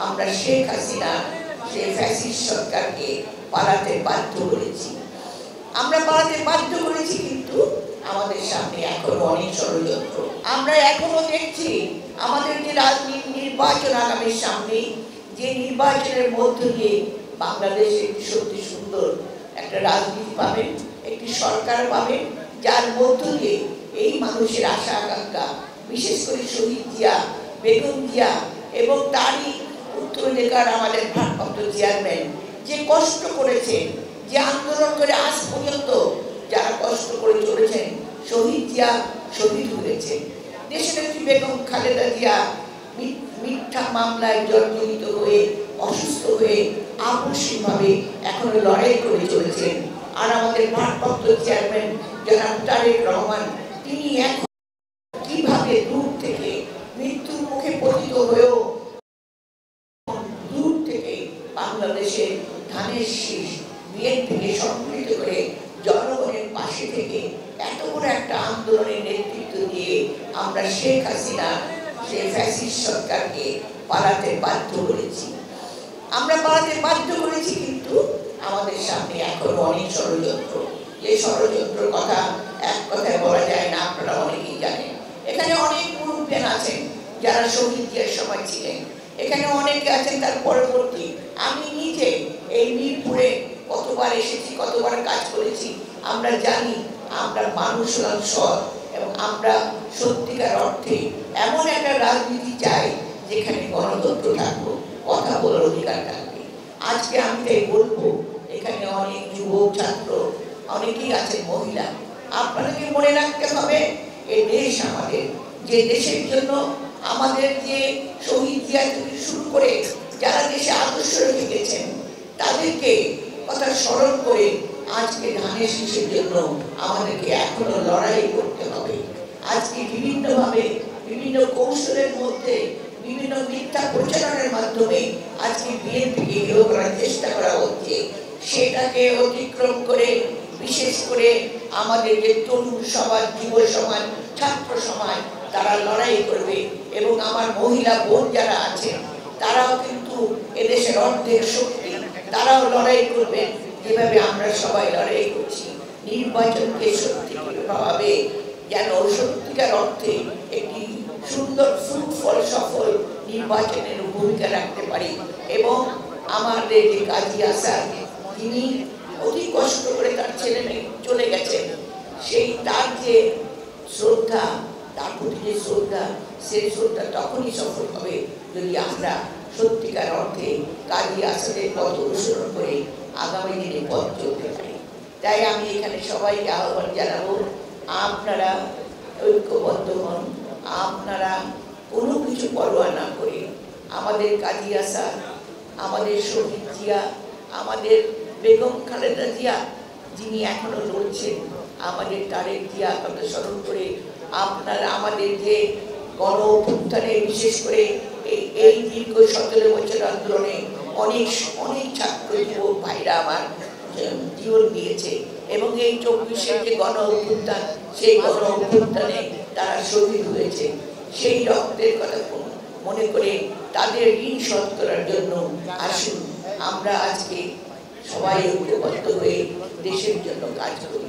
আমরা শেখ হাসিনা সেই ফ্যাসিস্ট সরকারকে পালাতে বাধ্য করেছি। আমরা পালাতে বাধ্য করেছি, কিন্তু আমাদের সামনে এখনো অনেক ষড়যন্ত্র। আমরা এখনো দেখছি আমাদের যে রাজনীতি নির্বাচন আগামীর সামনে, যে নির্বাচনের মধ্য দিয়ে বাংলাদেশ একটি সত্যি সুন্দর একটা রাজনীতি পাবেন, একটি সরকার পাবেন, যার মধ্য দিয়ে এই মানুষের আশা আকাঙ্ক্ষা, বিশেষ করে শহীদ জিয়া, বেগম জিয়া এবং তারই উত্তরাধিকার আমাদের ভারপ্রাপ্ত চেয়ারম্যান যে কষ্ট করেছেন, যে আন্দোলন করে আজ পর্যন্ত যারা কষ্ট করে চলেছেন, শহীদ জিয়া শহীদ হয়েছেন, দেশনেত্রী বেগম খালেদা জিয়া মিথ্যা মামলায় জর্জরিত হয়ে অসুস্থ হয়ে আপসীভাবে এখনো লড়াই করে চলেছেন। আর আমাদের ভারপ্রাপ্ত চেয়ারম্যান জনাব তারেক রহমান, তিনি এখন কিভাবে দূর থেকে মৃত্যুর মুখে পতিত হয়েও দূর থেকে বাংলাদেশের ধানের শীষ বিএনপিকে সম্মিলিত করে জনগণের পাশে থেকে এত বড় একটা আন্দোলনের নেতৃত্ব দিয়ে আমরা শেখ হাসিনা সেই ফ্যাসিস্ট সরকারকে পালাতে বাধ্য করেছি। আমরা পালাতে বাধ্য করেছি, কিন্তু আমাদের সামনে এখনো অনেক ষড়যন্ত্র। এই ষড়যন্ত্রের কথা এক কথায় বলা যায় না, আপনারা অনেকেই জানেন। এখানে অনেক মুরব্বিয়ান আছেন যারা শহীদ জিয়ার সময় ছিলেন, এখানে অনেকে আছেন তার পরবর্তী। আমি নিজে এই মিরপুরে কতবার এসেছি, কতবার কাজ করেছি। আমরা জানি আমরা মানুষ সৎ, এবং আমরা সত্যিকার অর্থে এমন একটা রাজনীতি চাই যেখানে গণতন্ত্র থাকবো, কথা বলার অধিকার থাকবে। আজকে আমি তাই বলবো, এখানে অনেক যুবক ছাত্র অনেকেই আছেন, মহিলা, আপনাদেরকে মনে রাখতে হবে এই দেশ আমাদের, যে দেশের জন্য আমাদের যে শহীদ জিয়া থেকে শুরু করে যারা দেশে আদর্শ রেখে গেছেন তাদেরকে কথা স্মরণ করে আজকে ধানের শীষের জন্য আমাদেরকে এখনো লড়াই করতে হবে। আজকে বিভিন্নভাবে বিভিন্ন কৌশলের মধ্যে বিভিন্ন মিথ্যা প্রচারণের মাধ্যমে আজকে বিএনপিকে হেয় করার চেষ্টা করা হচ্ছে। সেটাকে অতিক্রম করে বিশেষ করে আমাদের যে তরুণ সমাজ, যুব সমাজ, ছাত্র সমাজ, তারা লড়াই করবে। এবং আমার মহিলা বোন যারা আছেন তারাও কিন্তু এদেশের অর্ধেক শক্তি, তারাও লড়াই করবেন যেভাবে আমরা সবাই লড়াই করছি। নির্বাচনকে সত্যিকারভাবে যেন সত্যিকার অর্থে একটি সুন্দর সুফল সফল নির্বাচনের ভূমিকা রাখতে পারি। এবং আমাদের যে কাজী আসাদ, তিনি অতি কষ্ট করে তার ছেলে মেয়ে চলে গেছেন, সেই তার যে শ্রদ্ধা, তার প্রতি যে শ্রদ্ধা, সেই শ্রদ্ধা তখনই সফল হবে যদি আমরা সত্যিকার অর্থে কাজী আসাদের পথ অনুসরণ করে আগামী দিনে পথ চলতে পারি। তাই আমি এখানে সবাইকে আহ্বান জানাবো, আপনারা ঐক্যবদ্ধ হন, আপনারা কোনো কিছু পরোয়া না করে আমাদের কাজী আসাদ, আমাদের শহীদ জিয়া, আমাদের বেগম খালেদা জিয়া যিনি এখনো লড়ছেন, আমাদের তারেক জিয়া কথা স্মরণ করে আপনারা আমাদের যে গণ অভ্যুত্থানে বিশেষ করে এই দীর্ঘ 17 বছর আন্দোলনে অনেক অনেক ছাত্র যুবক ভাইরা আমার জীবন দিয়েছে, এবং এই 24-এর যে গণ অভ্যুত্থান, সেই গণ অভ্যুত্থানে তারা শহীদ হয়েছে। সেই রক্তের কথা মনে করে তাদের ঋণ শোধ করার জন্য আসুন আমরা আজকে সবাই ঐক্যবদ্ধ হয়ে দেশের জন্য কাজ করি।